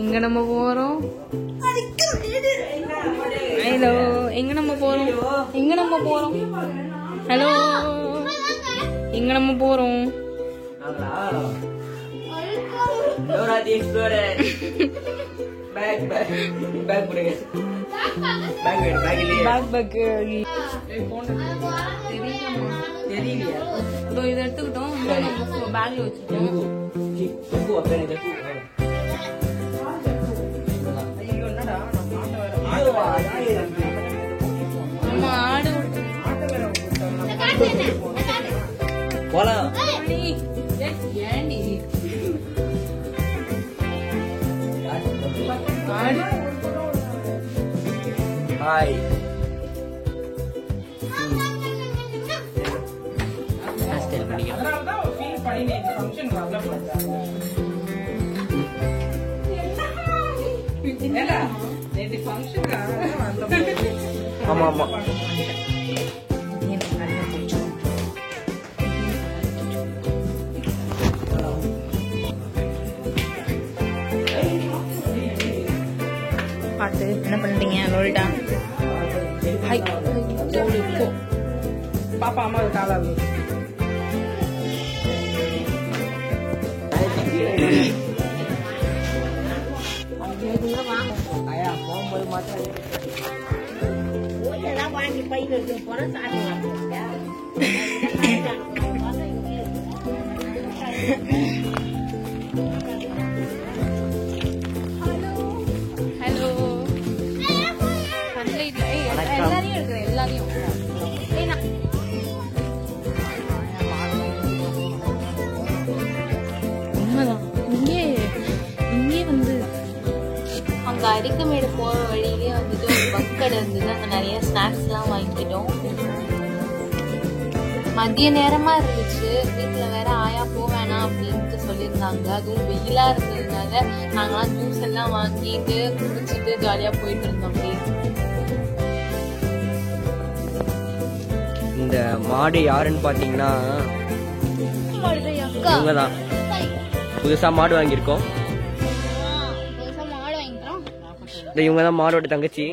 இங்க நம்ம போறோம். ஹலோ, எங்க நம்ம போறோம்? எங்க நம்ம போறோம்? ஹலோ, எங்க நம்ம போறோம்? இதை எடுத்துக்கிட்டோம், பேக்ல வச்சுட்டோம். ஹாய் ஆமா ஆமா பாத்து என்ன பண்றீங்க? லோல்டா ஹாய் பாப்பா அம்மா காலா போகும்போது மாத்திரம் வாங்கி பையில இருக்கு போற ஹலோ, எல்லாரையும் இருக்கிறேன், எல்லாரையும். உண்மைதான். இங்கே வந்து அங்க அரிக்கமேடு போற வழியிலே வந்துட்டு ஒரு பஸ் கடை இருந்தது. அங்க நிறைய ஸ்நாக்ஸ் எல்லாம் வாங்கிக்கிட்டோம். மதிய நேரமா இருந்துச்சு. வீட்டுல வேற ஆயா போவேணாம் அப்படின்ட்டு சொல்லியிருந்தாங்க. அதுவும் வெயிலா இருந்ததுனால நாங்கெல்லாம் ஜூஸ் எல்லாம் வாங்கிட்டு குடிச்சிட்டு ஜாலியா போயிட்டு இருந்தோம். அப்படியே இந்த மாடு யாருன்னு பாத்தீங்கன்னா இவங்கதான். புதுசா மாடு வாங்கியிருக்கோம். இவங்கதான் மாடோட தங்கச்சி.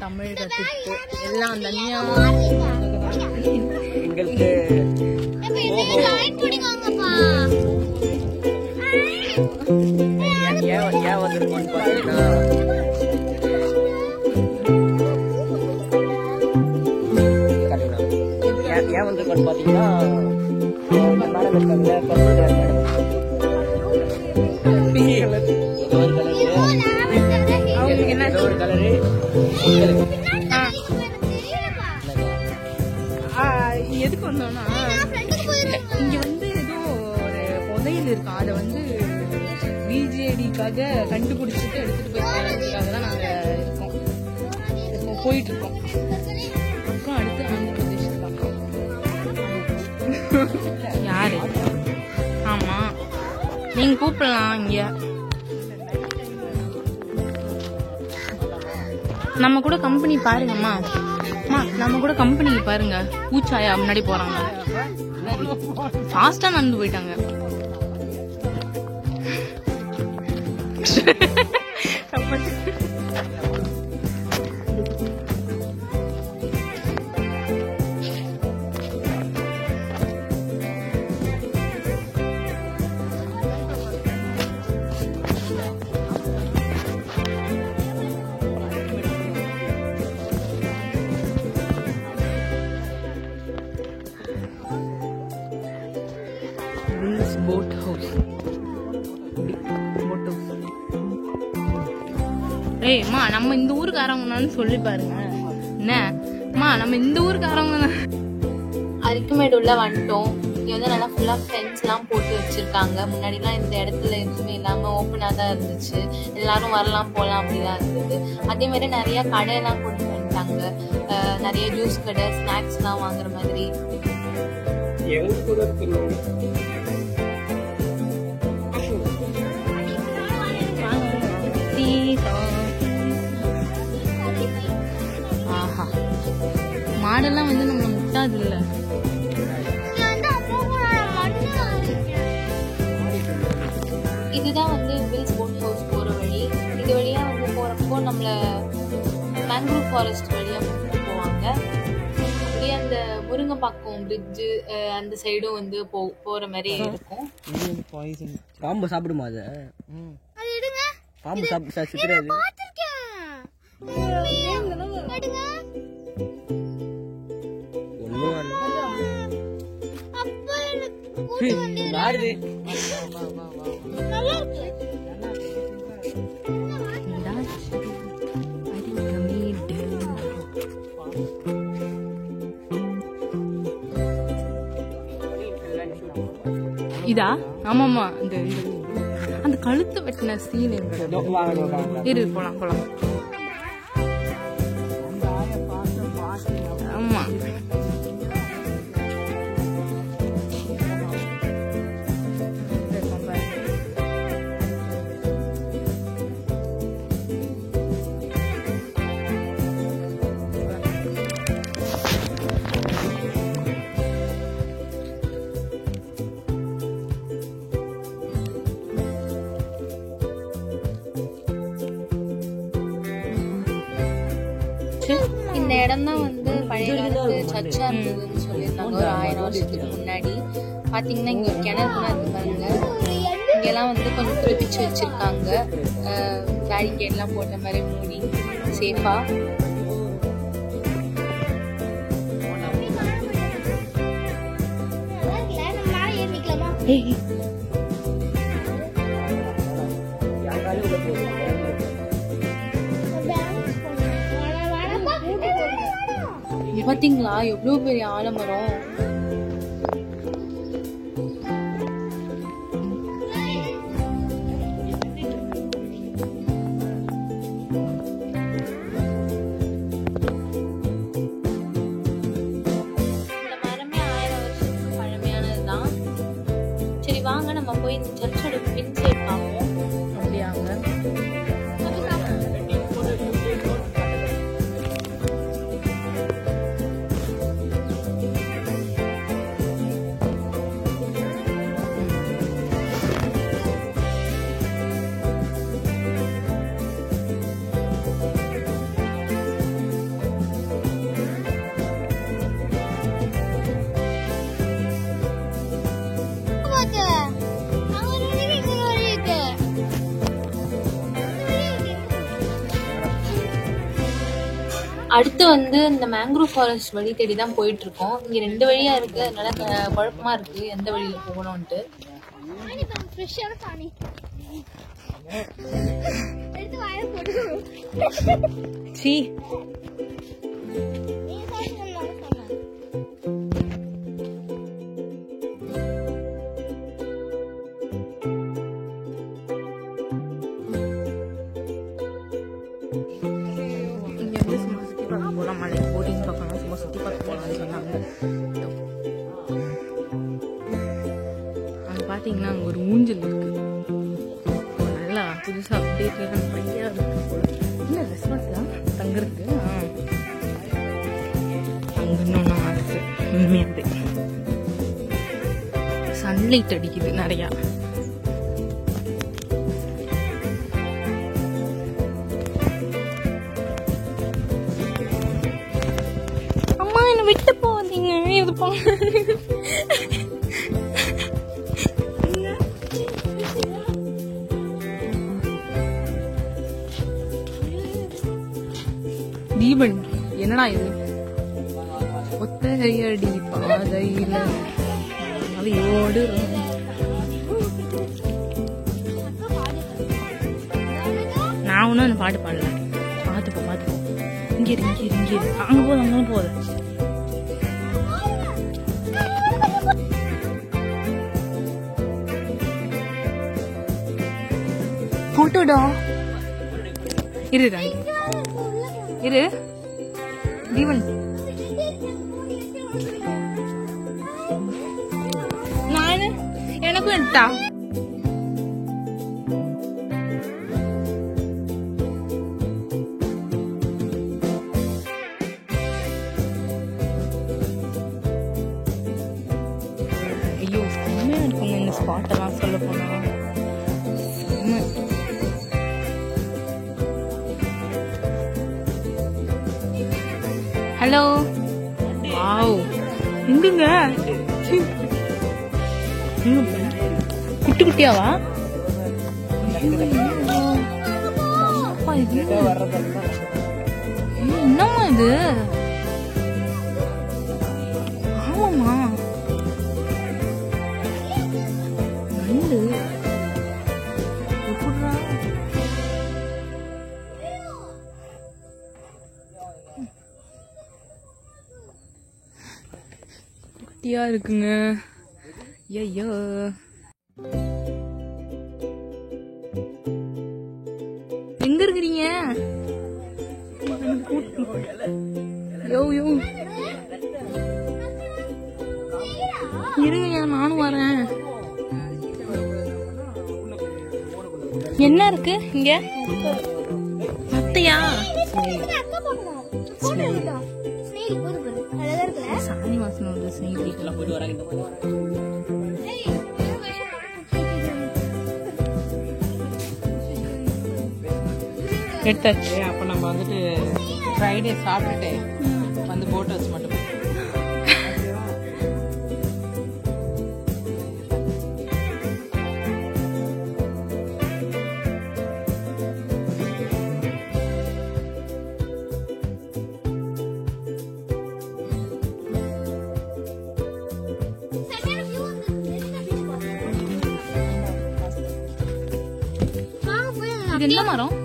தமிழ் கத்துட்டு எல்லாம் எங்களுக்கு ஏன் வந்திருக்கோம்னு பாத்தீங்கன்னா ஏன் வந்திருக்கோம்னு பாத்தீங்கன்னா மேடம் இருக்காங்க ஒரு கலரு எதுக்கு வந்தோம்னா இங்க வந்து ஏதோ ஒரு புதையல் இருக்கு. அதை வந்து பிஜேடிக்காக கண்டுபிடிச்சிட்டு எடுத்துட்டு போய் தரதுக்காக தான் நாங்க இருக்கோம். இப்போ போயிட்டு இருக்கோம். அப்புறம் அடுத்து ஆந்திர பிரதேஷ் பார்க்கோம். யாரு? ஆமா, நீங்க கூப்பிடலாம். இங்க நம்ம கூட கம்பெனி பாருங்கம்மா. நம்ம கூட கம்பெனிக்கு பாருங்க. பூச்சாயா முன்னாடி போறாங்க. ஃபாஸ்டா நடந்து போயிட்டாங்க. Boat house. ஏய்மா, நம்ம இந்த ஊருக்காரவங்கன்னு சொல்லி பாருங்க. என்னம்மா, நம்ம இந்த ஊருக்காரவங்க. அரிக்கமேடு உள்ள வந்துட்டோம். இங்க வந்து நல்லா ஃபுல்லா ஃபென்ஸ் எல்லாம் போட்டு வச்சிருக்காங்க. முன்னாடிலாம் இந்த இடத்துல எதுவுமே இல்லாம ஓப்பனா தான் இருந்துச்சு. எல்லாரும் வரலாம் போலாம் அப்படிதான் இருந்தது. அதே மாதிரி நிறைய கடை எல்லாம் கொண்டு வந்துட்டாங்க. நிறைய ஜூஸ் கடை, ஸ்நாக்ஸ் எல்லாம் வாங்குற மாதிரி. ஆஹா, மாடெல்லாம் வந்து நம்மள முட்டாது இல்ல. இதுதான் வந்து வில்ஸ் போட் ஹவுஸ் போகிற வழி. இது வழியாக வந்து போகிறப்போ நம்மளை மேங்க்ரூவ் ஃபாரஸ்ட் வழியாக கூப்பிட்டு போவாங்க. அப்படியே அந்த முருங்கைப்பாக்கம் பிரிட்ஜு அந்த சைடும் வந்து போகிற மாதிரி இருக்கும். பாம்பு சாப்பிடுமா அது? பாம்பு சாப்பிட்டு சித்திராது. இதா? ஆமாமா, அந்த கழுத்து வெட்டின சீன் இரு. போலாம் போலாம். ஆமா, இந்த இடம் தான் வந்து பழைய காலத்து சர்ச்சா இருந்ததுன்னு சொல்லியிருந்தாங்க. ஒரு 1000 வருஷத்துக்கு முன்னாடி பாத்தீங்கன்னா இங்க ஒரு கிணறு கூட இருக்கு பாருங்க. இங்கெல்லாம் வந்து கொஞ்சம் பிரிச்சு வச்சிருக்காங்க, பேரிகேட்லாம் போட்ட மாதிரி மூடி சேஃபா. பாத்தீங்களா எவ்வளவு பெரிய ஆலமரம். இந்த மரமே 1000 வருஷத்துக்கு பழமையானதுதான். சரி வாங்க நம்ம போய் இந்த சர்ச்சோட பின் சைடு பார்ப்போம். அப்படியாங்க. அடுத்து வந்து இந்த மேங்க்ரூவ் ஃபாரஸ்ட் வழி தேடி தான் போயிட்டு இருக்கோம். இங்க 2 வழியா இருக்கு, அதனால குழப்பமா இருக்கு எந்த வழியில போகணும்ட்டு. சீ, போலாம், மலை போட்டிங் பார்க்கலாம், சும்மா சுற்றி பார்க்க போகலான்னு சொன்னாங்க. அங்கே பார்த்தீங்கன்னா அங்கே ஒரு ஊஞ்சல் இருக்கு, நல்லா புதுசாக அப்டேட்லாம் நிறையா இருக்கு. என்ன ரெஸ்பான்ஸ்லாம் தங்குறதுக்கு அங்கே இன்னொன்று ஆகுது. உண்மையாகவே சன்லைட் அடிக்குது நிறையா. விட்டு போதீங்க, இது தீபன் என்னடா இது? ஒத்தையடி பாதையில அவையோடு நான் ஒன்னும் அந்த பாட்டு பாடல. பார்த்துப்போ இங்கே அங்கே போதும், அங்கே போதும். போட்டோடா இருடா, இரு தீவன். நானு எனக்கும் எடுத்தா. ஐயோ செம்மையா இருக்குங்க இந்த ஸ்பாட்டெல்லாம் சொல்ல போனா. ஹலோ. வாவ், எங்குங்க குட்டி குட்டியாவா? என்னம்மா இது? ஆமாமா நண்டு. குட்டியா இருக்குங்க. ஐயோ, எங்க இருக்கிறீங்க? யோ யோ, இருங்க, நானும் வரேன். என்ன இருக்கு இங்க? நத்தையா? சாணி வாசனை வருது. ஸ்னேகிலாம் போயிட்டு வராங்க. எடுத்தாச்சு. அப்போ நம்ம வந்துட்டு ஃப்ரைடே சாப்பிட்டுட்டு வந்து போட் ஹவுஸ் மட்டும் இது என்ன மரம்?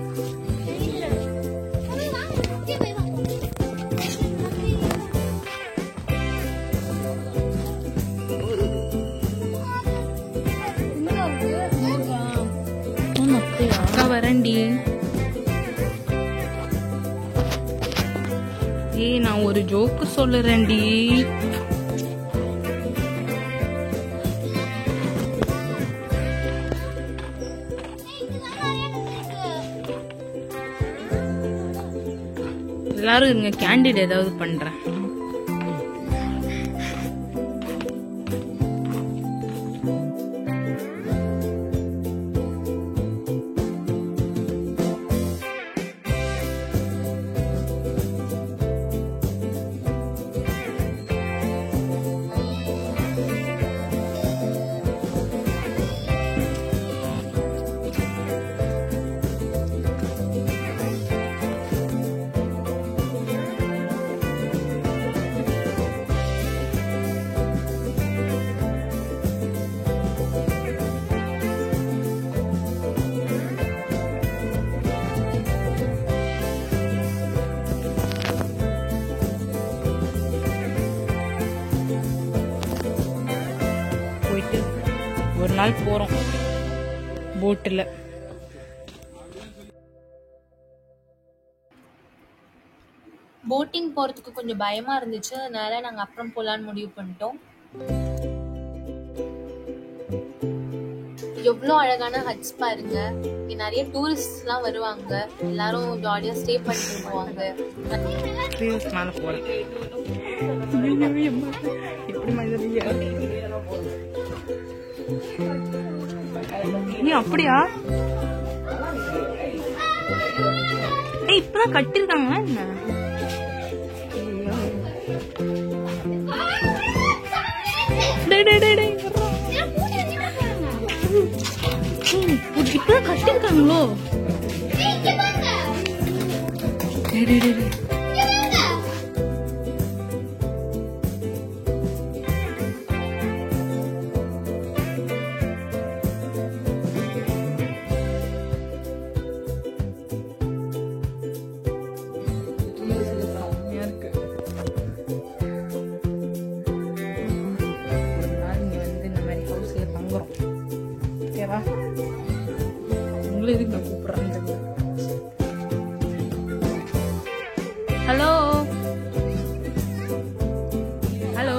வரண்டி. ஏய், நான் ஒரு ஜோக்கு சொல்லுறேன்டி. எல்லாரும் இருங்க, கேண்டிட் ஏதாவது பண்றேன். ஒரு நாள் போறோம் போட்டில். போட்டிங் போறதுக்கு கொஞ்சம் பயமா இருந்துச்சு, அதனால நாங்க அப்புறம் போலான்னு முடிவு பண்ணிட்டோம். எவ்வளோ அழகான ஹட்ஸ் பாருங்க. இங்க நிறைய டூரிஸ்ட் எல்லாம் வருவாங்க. எல்லாரும் ஜாலியா ஸ்டே பண்ணிட்டு போவாங்க. மேல போறேன். நீ அப்படியா? இப்பதான் கட்டிருக்காங்களா என்ன? இப்பதான் கட்டிருக்காங்களோ? Hello hello.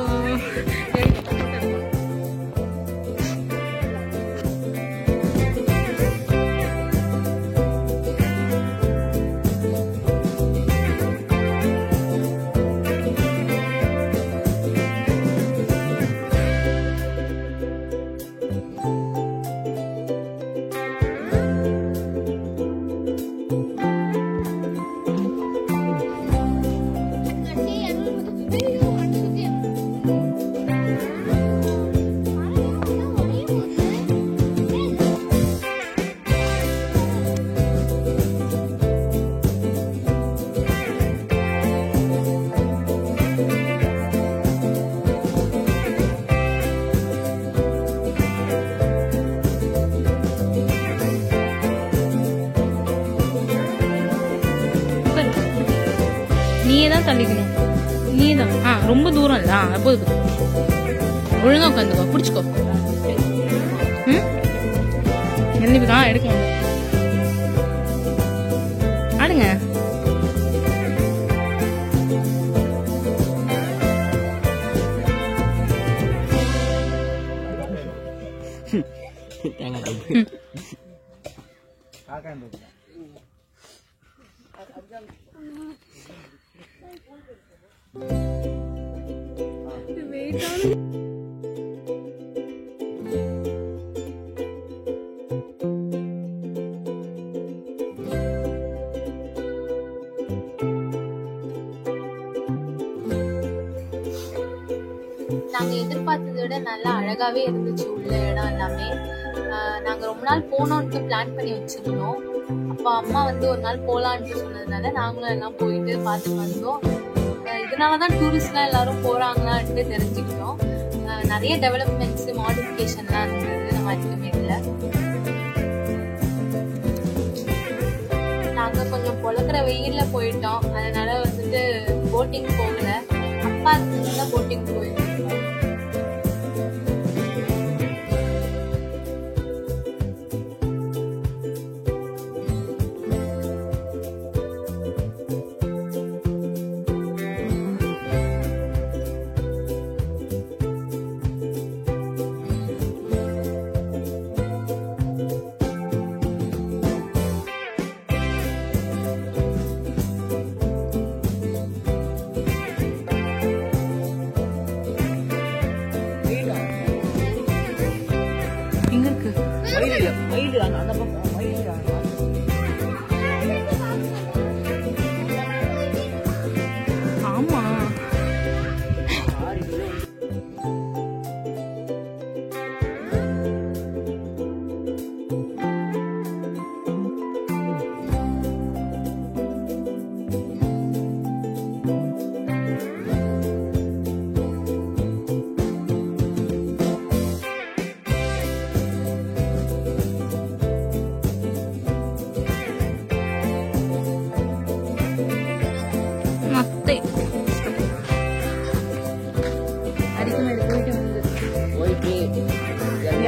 தள்ளிக்கணும். நீதான் ரொம்ப தூரம் இல்ல. எப்போது ஒழுங்கா உட்காந்துக்கோ, பிடிச்சிக்கோ. எழுதிக்கா எடுக்க ஆடுங்க. நாங்க எதிர்பார்த்ததை விட நல்லா அழகாவே இருந்துச்சு உள்ள இடம் எல்லாமே. நாங்க ரொம்ப நாள் போனோம்னு பிளான் பண்ணி வச்சிருந்தோம். அப்ப அம்மா வந்து ஒரு நாள் போலான்ட்டு சொன்னதுனால நாங்களும் எல்லாம் போயிட்டு பார்த்துட்டு வந்தோம். இதனாலதான் டூரிஸ்ட்லாம் எல்லாரும் போறாங்களான்ட்டு தெரிஞ்சுக்கிட்டோம். நிறைய டெவலப்மெண்ட்ஸ் மாடிஃபிகேஷன்லாம் இருந்தது நம்ம அல்டிமேட்ல. நாங்க கொஞ்சம் பொழக்கிற வெயில்ல போயிட்டோம். அதனால வந்துட்டு போட்டிங் போகல. அப்பா தான் போட்டிங் போயிட்டு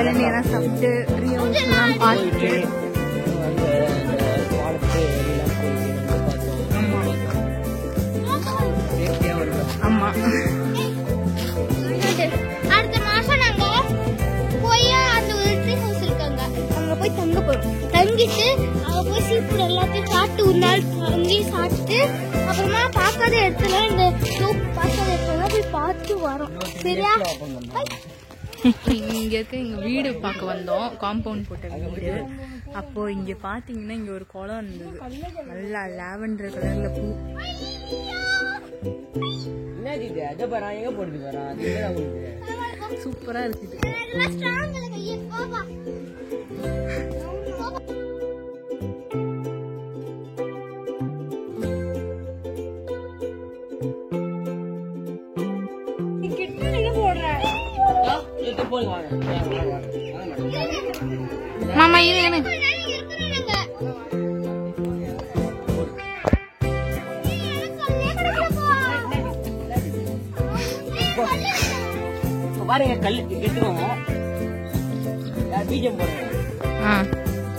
இளநீரெல்லாம் சாப்பிட்டு பார்த்துட்டு ஆமா. அடுத்த மாசம் நாங்க போய் அந்த ஒரு ட்ரீ ஹவுஸ் இருக்காங்க, அங்க போய் தங்க போறோம். தங்கிட்டு அங்க போய் சீஃபுட் எல்லாத்தையும் சாப்பிட்டு ஒரு நாள் அங்கேயும் சாப்பிட்டு அப்புறமா பார்க்காத இடத்துல இந்த சோப் பார்க்காத இடத்துல போய் பார்த்து வரோம். சரியா? இங்க இருக்க எங்க வீடு பார்க்க வந்தோம். காம்பவுண்ட் போட்ட வீடு. அப்போ இங்க பாத்தீங்கன்னா இங்க ஒரு குளம் இருந்தது. நல்லா லாவெண்டர் கலர்ல பூ. சூப்பரா இருக்குது. மாமா இது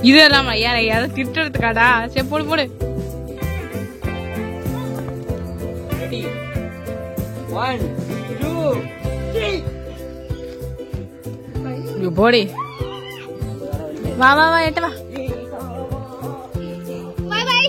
இதெல்லாம் யாரும் திட்டுறதுக்காடா. சரி போடு போடு. போடி. வா வா வா எட்ட வா. Bye bye.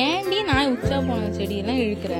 ஏன்டி நான் உச்சா போன செடியெல்லாம் இழுக்கிற?